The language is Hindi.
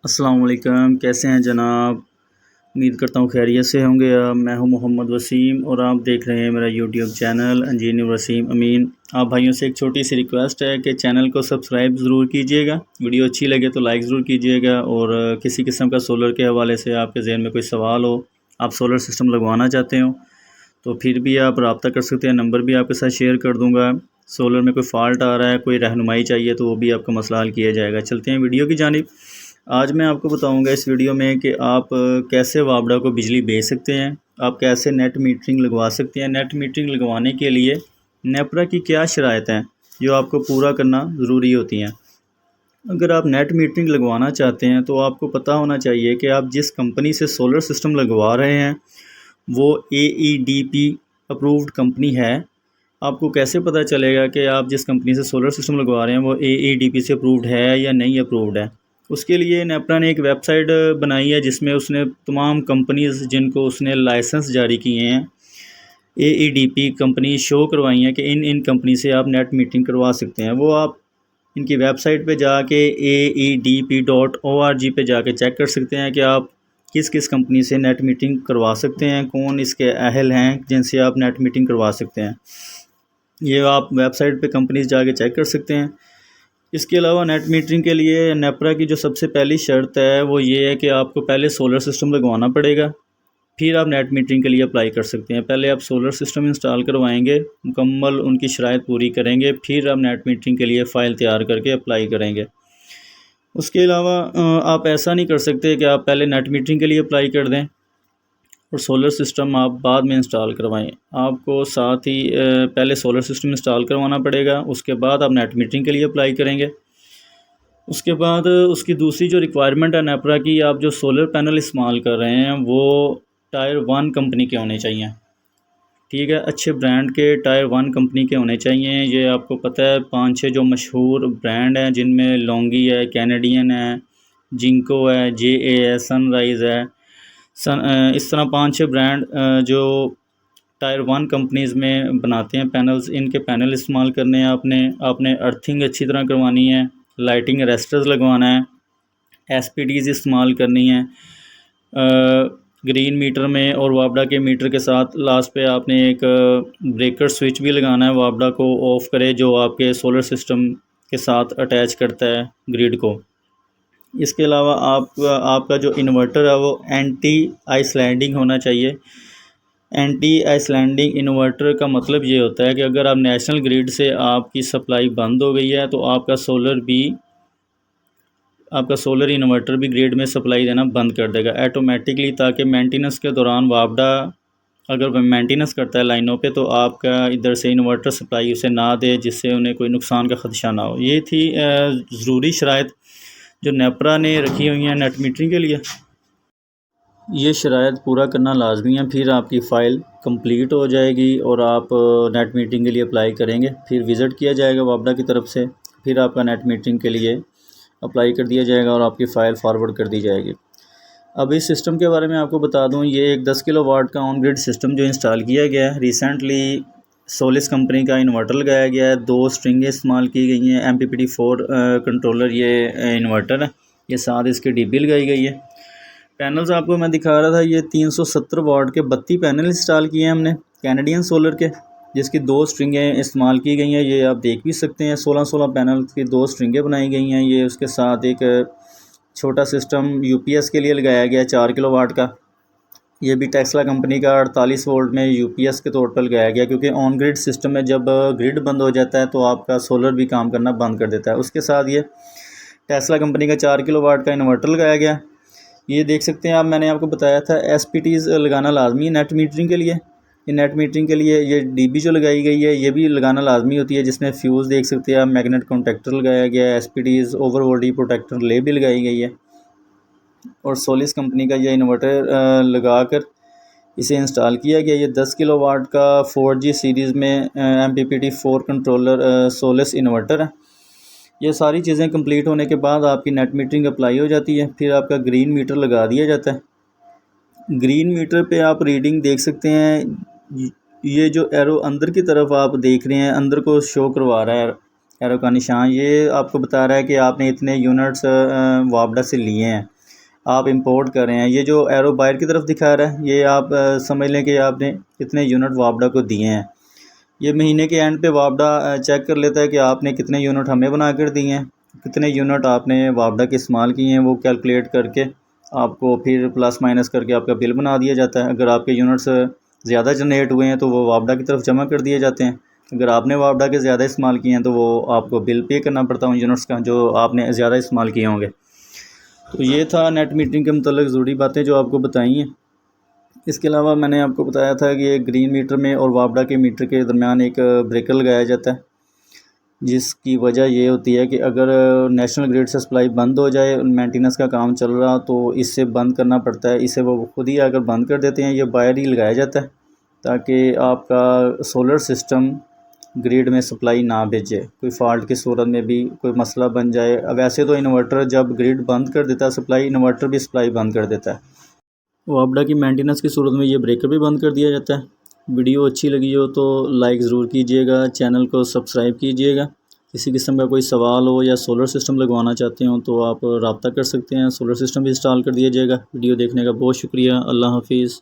अस्सलाम वालेकुम, कैसे हैं जनाब। उम्मीद करता हूँ खैरियत से होंगे। मैं हूँ मोहम्मद वसीम और आप देख रहे हैं मेरा यूट्यूब चैनल इंजीनियर वसीम अमीन। आप भाइयों से एक छोटी सी रिक्वेस्ट है कि चैनल को सब्सक्राइब ज़रूर कीजिएगा, वीडियो अच्छी लगे तो लाइक ज़रूर कीजिएगा। और किसी किस्म का सोलर के हवाले से आपके जहन में कोई सवाल हो, आप सोलर सिस्टम लगवाना चाहते हो तो फिर भी आप रब्ता कर सकते हैं। नंबर भी आपके साथ शेयर कर दूँगा। सोलर में कोई फ़ाल्ट आ रहा है, कोई रहनुमाई चाहिए तो वो भी आपका मसला हल किया जाएगा। चलते हैं वीडियो की जानिब। आज मैं आपको बताऊंगा इस वीडियो में कि आप कैसे वापडा को बिजली भेज सकते हैं, आप कैसे नेट मीटरिंग लगवा सकते हैं। नेट मीटरिंग लगवाने के लिए नेपरा की क्या शराइत हैं जो आपको पूरा करना ज़रूरी होती हैं। अगर आप नेट मीटरिंग लगवाना चाहते हैं तो आपको पता होना चाहिए कि आप जिस कंपनी से सोलर सिस्टम लगवा रहे हैं वो AEDP अप्रूव्ड कंपनी है। आपको कैसे पता चलेगा कि आप जिस कंपनी से सोलर सिस्टम लगवा रहे हैं वो AEDP से अप्रूव्ड है या नहीं अप्रूव्ड है। उसके लिए नेपरा ने एक वेबसाइट बनाई है जिसमें उसने तमाम कंपनीज़ जिनको उसने लाइसेंस जारी किए हैं AEDP कंपनी शो करवाई हैं कि इन कंपनी से आप नेट मीटरिंग करवा सकते हैं। वो आप इनकी वेबसाइट पे जाके AEDP.org पे जाके चेक कर सकते हैं कि आप किस किस कंपनी से नेट मीटरिंग करवा सकते हैं, कौन इसके अहल हैं जिनसे आप नेट मीटरिंग करवा सकते हैं। ये आप वेबसाइट पे कंपनीज जाके चेक कर सकते हैं। इसके अलावा नेट मीटरिंग के लिए नेपरा की जो सबसे पहली शर्त है वो ये है कि आपको पहले सोलर सिस्टम लगवाना पड़ेगा, फिर आप नेट मीटरिंग के लिए अप्लाई कर सकते हैं। पहले आप सोलर सिस्टम इंस्टॉल करवाएंगे, मुकम्मल उनकी शराइत पूरी करेंगे, फिर आप नेट मीटरिंग के लिए फ़ाइल तैयार करके अप्लाई करेंगे। उसके अलावा आप ऐसा नहीं कर सकते कि आप पहले नेट मीटरिंग के लिए अप्लाई कर दें और सोलर सिस्टम आप बाद में इंस्टॉल करवाएं। आपको साथ ही पहले सोलर सिस्टम इंस्टॉल करवाना पड़ेगा, उसके बाद आप नेट मीटरिंग के लिए अप्लाई करेंगे। उसके बाद उसकी दूसरी जो रिक्वायरमेंट है नेपरा की, आप जो सोलर पैनल इस्तेमाल कर रहे हैं वो टायर 1 कंपनी के होने चाहिए। ठीक है, अच्छे ब्रांड के टायर 1 कंपनी के होने चाहिए। ये आपको पता है 5-6 जो मशहूर ब्रांड हैं जिनमें लोंगी है, कैनेडियन है, जिंको है, JA है, सनराइज़ है, इस तरह 5-6 ब्रांड जो टायर 1 कंपनीज़ में बनाते हैं पैनल्स, इनके पैनल इस्तेमाल करने हैं। आपने अर्थिंग अच्छी तरह करवानी है, लाइटिंग अरेस्टर्स लगवाना है, SPDs इस्तेमाल करनी है ग्रीन मीटर में, और वापडा के मीटर के साथ लास्ट पे आपने एक ब्रेकर स्विच भी लगाना है वापडा को ऑफ़ करे, जो आपके सोलर सिस्टम के साथ अटैच करता है ग्रिड को। इसके अलावा आपका जो इन्वर्टर है वो एंटी आइसलैंडिंग होना चाहिए। एंटी आइसलैंडिंग इन्वर्टर का मतलब ये होता है कि अगर आप नेशनल ग्रिड से आपकी सप्लाई बंद हो गई है तो आपका सोलर इन्वर्टर भी ग्रिड में सप्लाई देना बंद कर देगा ऑटोमेटिकली, ताकि मेंटेनेंस के दौरान वापडा अगर वह मेंटेनेंस करता है लाइनों पे तो आपका इधर से इन्वर्टर सप्लाई उसे ना दे, जिससे उन्हें कोई नुकसान का ख़दशा ना हो। ये थी ज़रूरी शराइत जो नेपरा ने रखी हुई हैं नेट मीटरिंग के लिए। ये शराइत पूरा करना लाजमी है, फिर आपकी फ़ाइल कंप्लीट हो जाएगी और आप नेट मीटरिंग के लिए अप्लाई करेंगे। फिर विज़िट किया जाएगा वापडा की तरफ से, फिर आपका नेट मीटरिंग के लिए अप्लाई कर दिया जाएगा और आपकी फ़ाइल फारवर्ड कर दी जाएगी। अब इस सिस्टम के बारे में आपको बता दूं, ये एक 10 किलोवाट का ऑन ग्रिड सिस्टम जो इंस्टॉल किया गया है रिसेंटली, सोलिस कंपनी का इन्वर्टर लगाया गया है, 2 स्ट्रिंगें इस्तेमाल की गई हैं, MPPT4 कंट्रोलर ये इन्वर्टर है, ये साथ इसकी DB लगाई गई है। पैनल्स आपको मैं दिखा रहा था, ये 370 वाट के 32 पैनल इंस्टॉल किए हैं हमने कैनेडियन सोलर के, जिसकी 2 स्ट्रिंगें इस्तेमाल की गई हैं। ये आप देख भी सकते हैं 16-16 पैनल की 2 स्ट्रिंगें बनाई गई हैं। ये उसके साथ एक छोटा सिस्टम UPS के लिए लगाया गया 4 किलोवाट का, ये भी टेस्ला कंपनी का 48 वोल्ट में UPS के तौर पर लगाया गया, क्योंकि ऑन ग्रिड सिस्टम में जब ग्रिड बंद हो जाता है तो आपका सोलर भी काम करना बंद कर देता है। उसके साथ ये टेस्ला कंपनी का 4 किलोवाट का इन्वर्टर लगाया गया। ये देख सकते हैं आप, मैंने आपको बताया था SPTs लगाना लाजमी है नेट मीटरिंग के लिए। ये नेट मीटरिंग के लिए ये DB जो लगाई गई है ये भी लगाना लाजमी होती है, जिसमें फ्यूज़ देख सकते हैं आप, मैग्नेट कॉन्टैक्टर लगाया गया है, SPTs ओवर वोल्टेज प्रोटेक्टर ले भी लगाई गई है, और सोलिस कंपनी का ये इन्वर्टर लगाकर इसे इंस्टॉल किया गया। ये 10 किलोवाट का 4G सीरीज़ में MPPT4 कंट्रोलर सोलिस इन्वर्टर है। ये सारी चीज़ें कंप्लीट होने के बाद आपकी नेट मीटरिंग अप्लाई हो जाती है, फिर आपका ग्रीन मीटर लगा दिया जाता है। ग्रीन मीटर पे आप रीडिंग देख सकते हैं, ये जो एरो अंदर की तरफ आप देख रहे हैं, अंदर को शो करवा रहा है एरो का निशान, ये आपको बता रहा है कि आपने इतने यूनिट्स वापडा से लिए हैं। आप इंपोर्ट कर रहे हैं, ये जो एरो बाहर की तरफ दिखा रहा है ये आप समझ लें कि आपने कितने यूनिट वापडा को दिए हैं। ये महीने के एंड पे वापडा चेक कर लेता है कि आपने कितने यूनिट हमें बना कर दिए हैं, कितने यूनिट आपने वापडा के इस्तेमाल किए हैं, वो कैलकुलेट करके आपको फिर प्लस माइनस करके आपका बिल बना दिया जाता है। अगर आपके यूनिट्स ज़्यादा जनरेट हुए हैं तो वो वापडा की तरफ जमा कर दिए जाते हैं। अगर आपने वापडा के ज़्यादा इस्तेमाल किए हैं तो वो आपको बिल पे करना पड़ता है उन यूनिट्स का जो आपने ज़्यादा इस्तेमाल किए होंगे। तो ये था नेट मीटरिंग के मतलब ज़रूरी बातें जो आपको बताई हैं। इसके अलावा मैंने आपको बताया था कि एक ग्रीन मीटर में और वापडा के मीटर के दरमियान एक ब्रेकर लगाया जाता है, जिसकी वजह ये होती है कि अगर नेशनल ग्रिड से सप्लाई बंद हो जाए, मेंटेनेंस का काम चल रहा तो इससे बंद करना पड़ता है। इसे वो खुद ही आकर बंद कर देते हैं, ये बाहर ही लगाया जाता है ताकि आपका सोलर सिस्टम ग्रिड में सप्लाई ना भेजे, कोई फ़ॉल्ट की सूरत में भी कोई मसला बन जाए। वैसे तो इन्वर्टर जब ग्रिड बंद कर देता है सप्लाई, इन्वर्टर भी सप्लाई बंद कर देता है। वापडा की मेंटेनेंस की सूरत में ये ब्रेकर भी बंद कर दिया जाता है। वीडियो अच्छी लगी हो तो लाइक ज़रूर कीजिएगा, चैनल को सब्सक्राइब कीजिएगा। किसी किस्म का कोई सवाल हो या सोलर सिस्टम लगवाना चाहते हो तो आप रब्ता कर सकते हैं, सोलर सिस्टम भी इंस्टॉल कर दिया जाएगा। वीडियो देखने का बहुत शुक्रिया। अल्लाह हाफिज़।